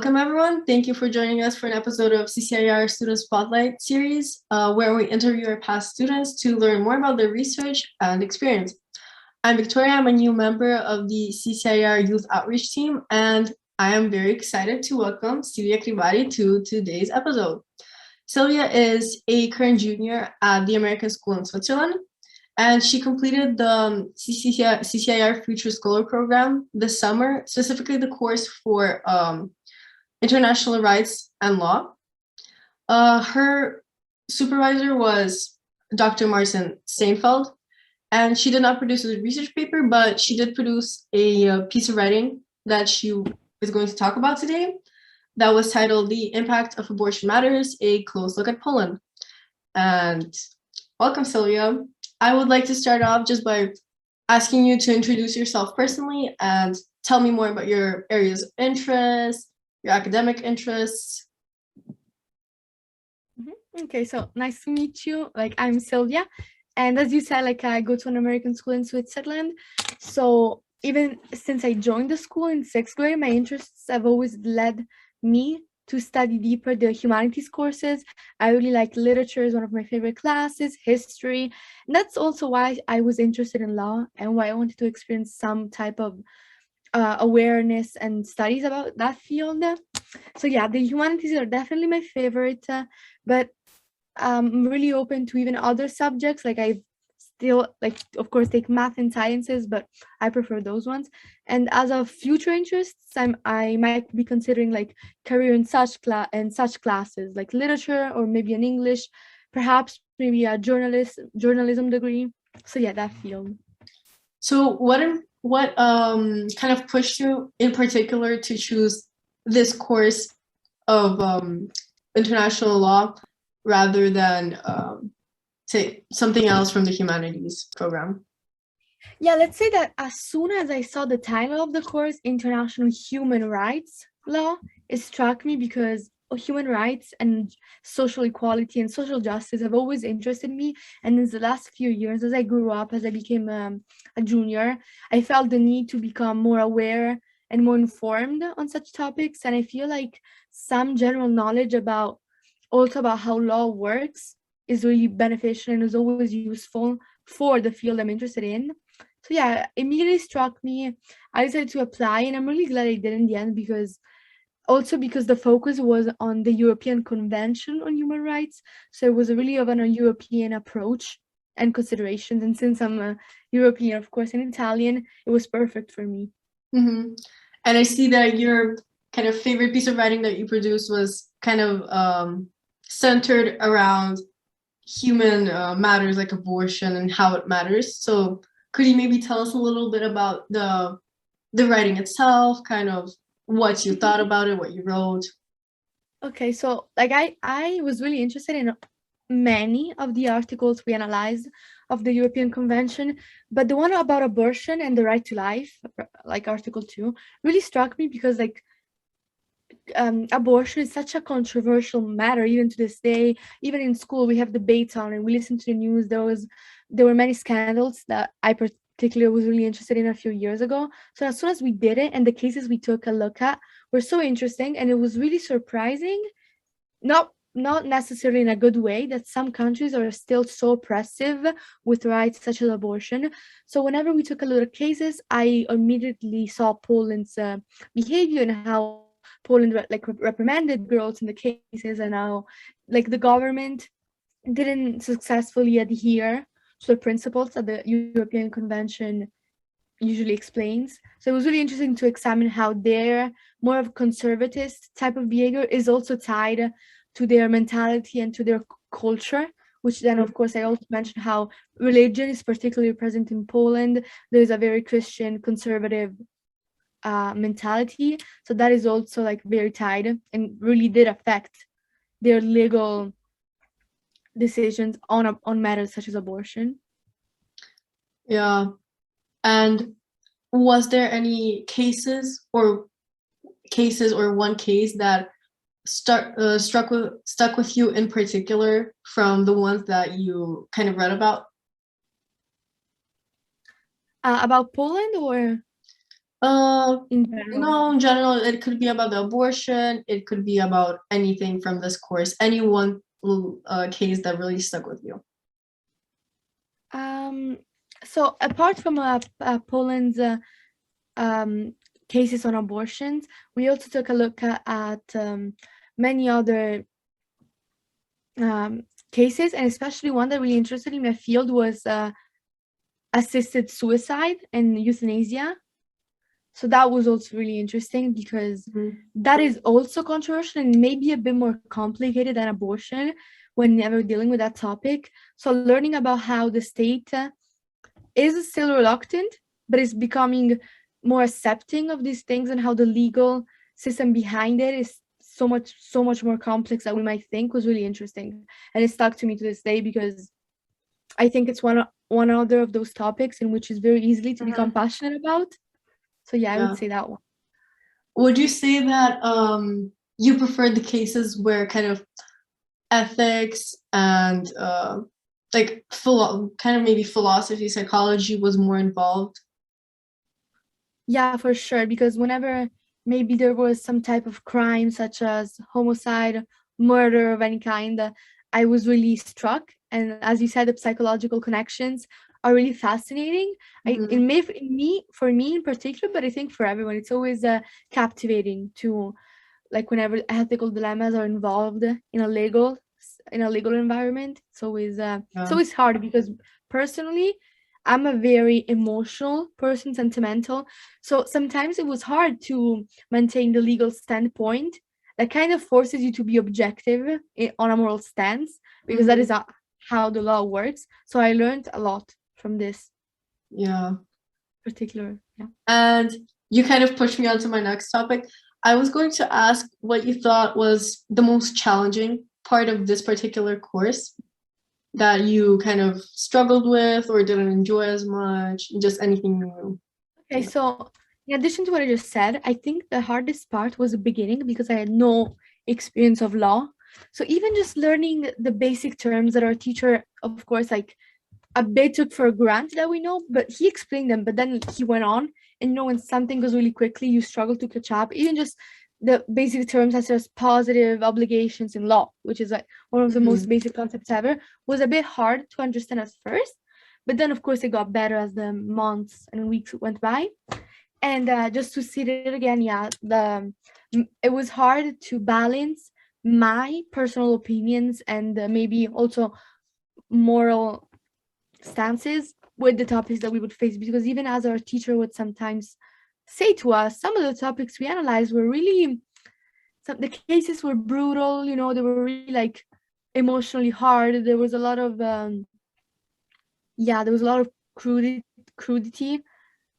Welcome, everyone. Thank you for joining us for an episode of CCIR Student Spotlight series, where we interview our past students to learn more about their research and experience. I'm Victoria. I'm a new member of the CCIR Youth Outreach team, and I am very excited to welcome Silvia Cribari to today's episode. Silvia is a current junior at the American School in Switzerland, and she completed the CCIR Future Scholar Program this summer, specifically the course for International Rights and Law. Her supervisor was Dr. Martin Steinfeld, and she did not produce a research paper, but she did produce a piece of writing that she is going to talk about today that was titled The Impact of Abortion Matters, A Close Look at Poland. And welcome, Silvia. I would like to start off just by asking you to introduce yourself personally and tell me more about your areas of interest, your academic interests. Okay, so nice to meet you. I'm Silvia, and as you said, I go to an American school in Switzerland. So even since I joined the school in 6th grade, my interests have always led me to study deeper the humanities courses. I really like literature, is one of my favorite classes, history, and that's also why I was interested in law and why I wanted to experience some type of awareness and studies about that field. So yeah, the humanities are definitely my favorite, but I'm really open to even other subjects. I still of course take math and sciences, but I prefer those ones. And as of future interests, I might be considering career in such classes like literature, or maybe an English, perhaps maybe a journalism degree. So yeah, that field. So what kind of pushed you in particular to choose this course of international law rather than say something else from the humanities program? Yeah, let's say that as soon as I saw the title of the course, International Human Rights Law, it struck me because human rights and social equality and social justice have always interested me. And in the last few years, as I grew up, as I became a junior, I felt the need to become more aware and more informed on such topics. And I feel like some general knowledge about how law works is really beneficial and is always useful for the field I'm interested in. So yeah, immediately struck me. I decided to apply, and I'm really glad I did in the end, because the focus was on the European Convention on Human Rights. So it was really of a European approach and considerations. And since I'm a European, of course, and Italian, it was perfect for me. Mm-hmm. And I see that your kind of favorite piece of writing that you produced was kind of centered around human matters like abortion and how it matters. So could you maybe tell us a little bit about the writing itself, kind of what you thought about it, what you wrote? Okay, so I was really interested in many of the articles we analyzed of the European Convention, but the one about abortion and the right to life, like Article 2, really struck me because abortion is such a controversial matter even to this day. Even in school we have debates on it, we listen to the news. There were many scandals that I particularly was really interested in a few years ago. So as soon as we did it, and the cases we took a look at were so interesting, and it was really surprising, not necessarily in a good way, that some countries are still so oppressive with rights such as abortion. So whenever we took a look at cases, I immediately saw Poland's behavior and how Poland reprimanded girls in the cases, and how the government didn't successfully adhere to the principles that the European Convention usually explains. So it was really interesting to examine how their more of conservatist type of behavior is also tied to their mentality and to their culture, which then of course I also mentioned how religion is particularly present in Poland. There's a very Christian conservative mentality, so that is also very tied and really did affect their legal decisions on matters such as abortion. Yeah. And was there any cases or one case that stuck with you in particular from the ones that you kind of read about? About Poland, or in general? No, in general, it could be about the abortion. It could be about anything from this course. Any one case that really stuck with you. So apart from Poland's cases on abortions, we also took a look at many other cases, and especially one that really interested in my field was assisted suicide and euthanasia. So that was also really interesting because that is also controversial and maybe a bit more complicated than abortion whenever dealing with that topic. So learning about how the state is still reluctant, but is becoming more accepting of these things, and how the legal system behind it is so much more complex than we might think, was really interesting. And it stuck to me to this day because I think it's one other of those topics in which is very easily to become passionate about. So yeah, I would say that one. Would you say that you preferred the cases where kind of ethics and like kind of maybe philosophy, psychology was more involved? Yeah, for sure. Because whenever maybe there was some type of crime, such as homicide, murder of any kind, I was really struck. And as you said, the psychological connections are really fascinating. For me in particular, but I think for everyone, it's always captivating to, like, whenever ethical dilemmas are involved in a legal environment. It's always hard because personally, I'm a very emotional person, sentimental. So sometimes it was hard to maintain the legal standpoint that kind of forces you to be objective on a moral stance, because that is how the law works. So I learned a lot from this. Yeah. Particular. Yeah. And you kind of pushed me onto my next topic. I was going to ask what you thought was the most challenging part of this particular course that you kind of struggled with or didn't enjoy as much, just anything new. Okay, so in addition to what I just said, I think the hardest part was the beginning because I had no experience of law. So even just learning the basic terms that our teacher, of course, like a bit took for granted that we know, but he explained them, but then he went on. And when something goes really quickly, you struggle to catch up. Even just the basic terms such as positive obligations in law, which is like one of the most basic concepts ever, was a bit hard to understand at first. But then, of course, it got better as the months and weeks went by. And just to see it again, yeah, it was hard to balance my personal opinions and maybe also moral stances with the topics that we would face, because even as our teacher would sometimes say to us, some of the topics we analyzed were really, the cases were brutal, they were really like emotionally hard. There was a lot of crudity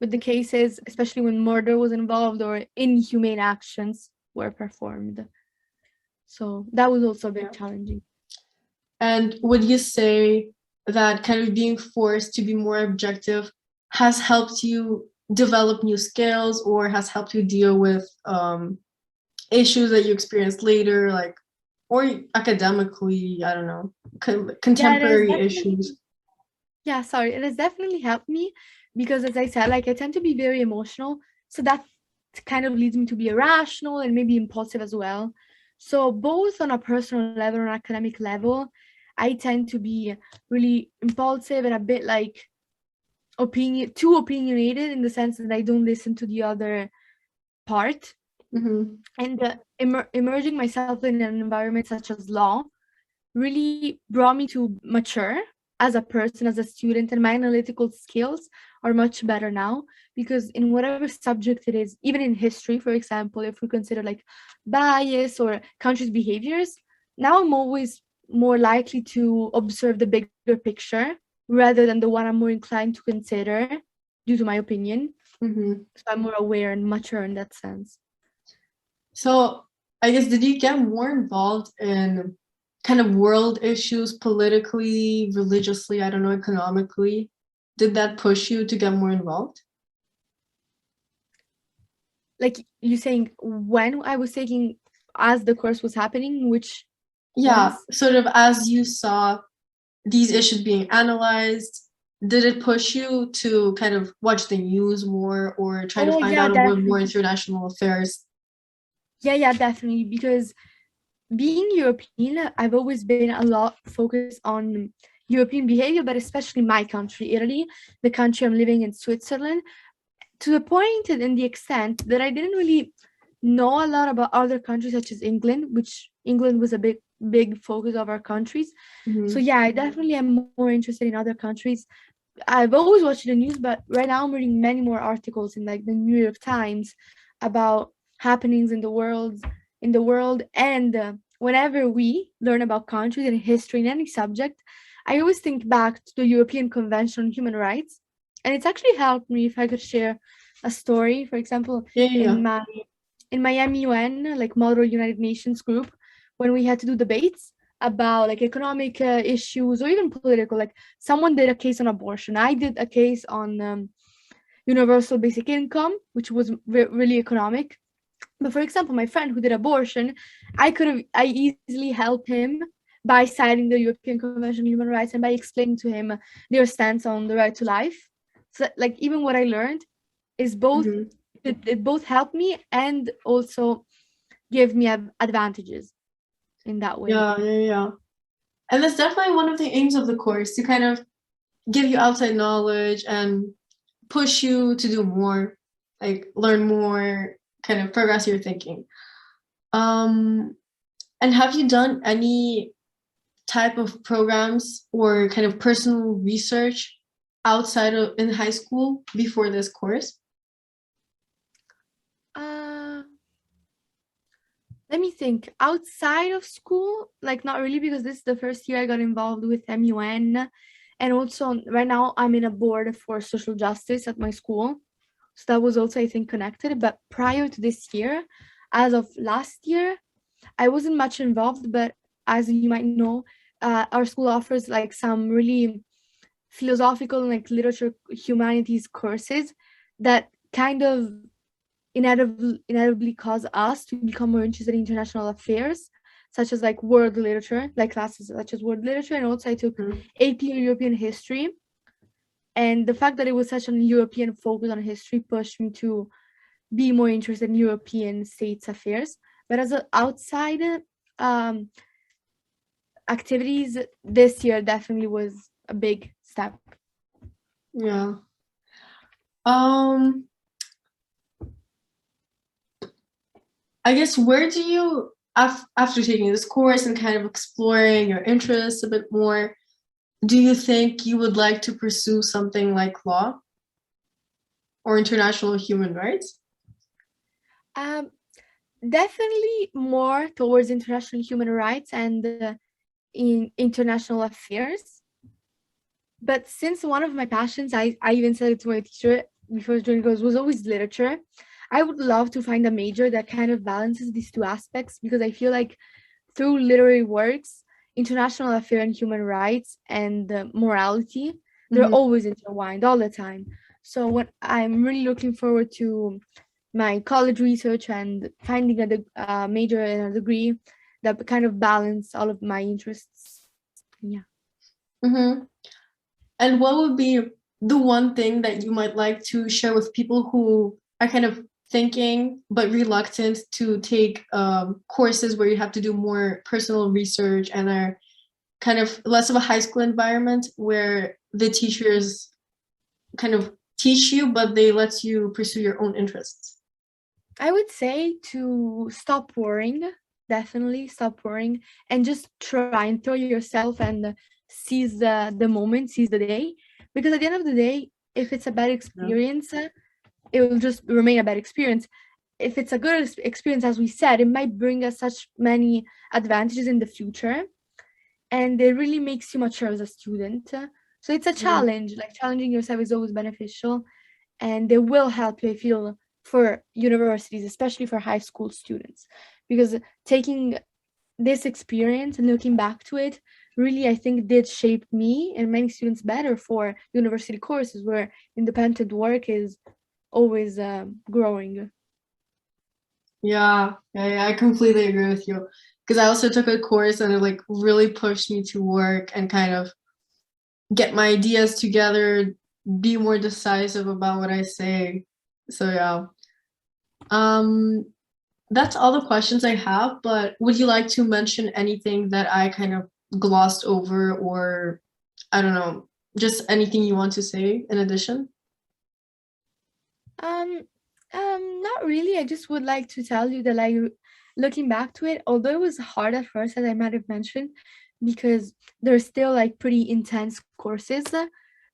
with the cases, especially when murder was involved or inhumane actions were performed. So that was also a bit challenging. And would you say that kind of being forced to be more objective has helped you develop new skills, or has helped you deal with issues that you experienced later, like, or academically, I don't know, contemporary issues? Yeah, sorry, it has definitely helped me because, as I said, like, I tend to be very emotional, so that kind of leads me to be irrational and maybe impulsive as well. So both on a personal level and academic level, I tend to be really impulsive and a bit like too opinionated, in the sense that I don't listen to the other part. And emerging myself in an environment such as law really brought me to mature as a person, as a student, and my analytical skills are much better now, because in whatever subject it is, even in history, for example, if we consider like bias or countries' behaviors, now I'm always more likely to observe the bigger picture rather than the one I'm more inclined to consider due to my opinion. So I'm more aware and mature in that sense. So I guess, did you get more involved in kind of world issues politically, religiously, I don't know, economically? Did that push you to get more involved? Like, you saying when I was taking, as the course was happening, which sort of as you saw these issues being analyzed, did it push you to kind of watch the news more or try to Oh find yeah, out about more definitely. international affairs? Yeah, definitely. Because being European, I've always been a lot focused on European behavior, but especially my country, Italy, the country I'm living in, Switzerland, to the point and in the extent that I didn't really know a lot about other countries such as England, which England was a big focus of our countries. So Mm-hmm. yeah, I definitely am more interested in other countries. I've always watched the news, but right now I'm reading many more articles in like the New York Times about happenings in the world, and whenever we learn about countries and history in any subject, I always think back to the European Convention on Human Rights, and it's actually helped me. If I could share a story, for example, Yeah, yeah, yeah. in my MUN, like Model United Nations group, when we had to do debates about like economic issues or even political, like someone did a case on abortion, I did a case on universal basic income, which was really economic. But for example, my friend who did abortion, I easily helped him by citing the European Convention on Human Rights and by explaining to him their stance on the right to life. So like even what I learned is both Mm-hmm. it both helped me and also gave me advantages in that way. Yeah, yeah, yeah. And that's definitely one of the aims of the course to kind of give you outside knowledge and push you to do more, like learn more, kind of progress your thinking. Um, and have you done any type of programs or kind of personal research outside of in high school before this course? Uh, Let me think. Outside of school, like not really, because this is the first year I got involved with MUN. And also right now I'm in a board for social justice at my school. So that was also, I think, connected. But prior to this year, as of last year, I wasn't much involved, but as you might know, our school offers like some really philosophical, like literature, humanities courses that kind of inevitably cause us to become more interested in international affairs, such as like world literature, like classes such as world literature, and also I took Mhm. AP European history. And the fact that it was such an European focus on history pushed me to be more interested in European states affairs. But as an outside um, activities, this year definitely was a big step. Yeah. Um, I guess where do you after taking this course and kind of exploring your interests a bit more, do you think you would like to pursue something like law or international human rights? Um, Definitely more towards international human rights and in international affairs. But since one of my passions, I even said it to my teacher before joining course, was always literature. I would love to find a major that kind of balances these two aspects because I feel like through literary works, international affair and human rights and morality, they're Mm-hmm. always intertwined all the time. So what I'm really looking forward to my college research and finding a major and a degree that kind of balance all of my interests. Yeah. Mm-hmm. And what would be the one thing that you might like to share with people who are kind of thinking but reluctant to take courses where you have to do more personal research and are kind of less of a high school environment where the teachers kind of teach you, but they let you pursue your own interests? I would say to stop worrying, definitely stop worrying, and just try and throw yourself and seize the moment, seize the day. Because at the end of the day, if it's a bad Yeah. experience, it will just remain a bad experience. If it's a good experience, as we said, it might bring us such many advantages in the future, and it really makes you mature as a student. So it's a Mhm. challenge. Like challenging yourself is always beneficial, and they will help you, I feel, for universities, especially for high school students, because taking this experience and looking back to it really, I think, did shape me and many students better for university courses where independent work is always growing. Yeah, I completely agree with you. Because I also took a course and it like really pushed me to work and kind of get my ideas together, be more decisive about what I say. So yeah. That's all the questions I have, but would you like to mention anything that I kind of glossed over, or I don't know, just anything you want to say in addition? Um, Not really. I just would like to tell you that, like, looking back to it, although it was hard at first, as I might have mentioned, because there's still like pretty intense courses.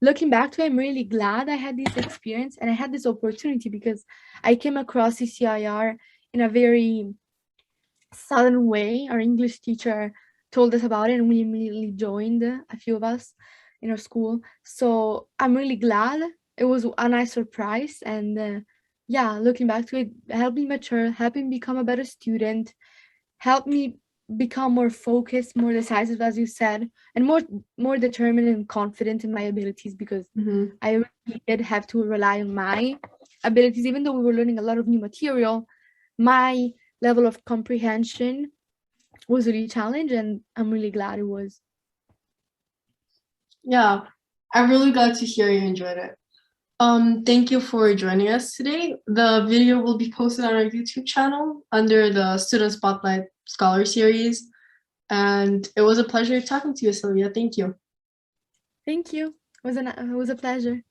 Looking back to it, I'm really glad I had this experience and I had this opportunity because I came across CCIR in a very sudden way. Our English teacher told us about it, and we immediately joined, a few of us in our school. So I'm really glad. It was a nice surprise, and yeah, looking back to it, helped me mature, helped me become a better student, helped me become more focused, more decisive, as you said, and more determined and confident in my abilities, because Mm-hmm. I really did have to rely on my abilities, even though we were learning a lot of new material. My level of comprehension was really challenged, and I'm really glad it was. Yeah, I'm really glad to hear you enjoyed it. Thank you for joining us today. The video will be posted on our YouTube channel under the Student Spotlight Scholar Series. And it was a pleasure talking to you, Sylvia. Thank you. Thank you. It was a pleasure.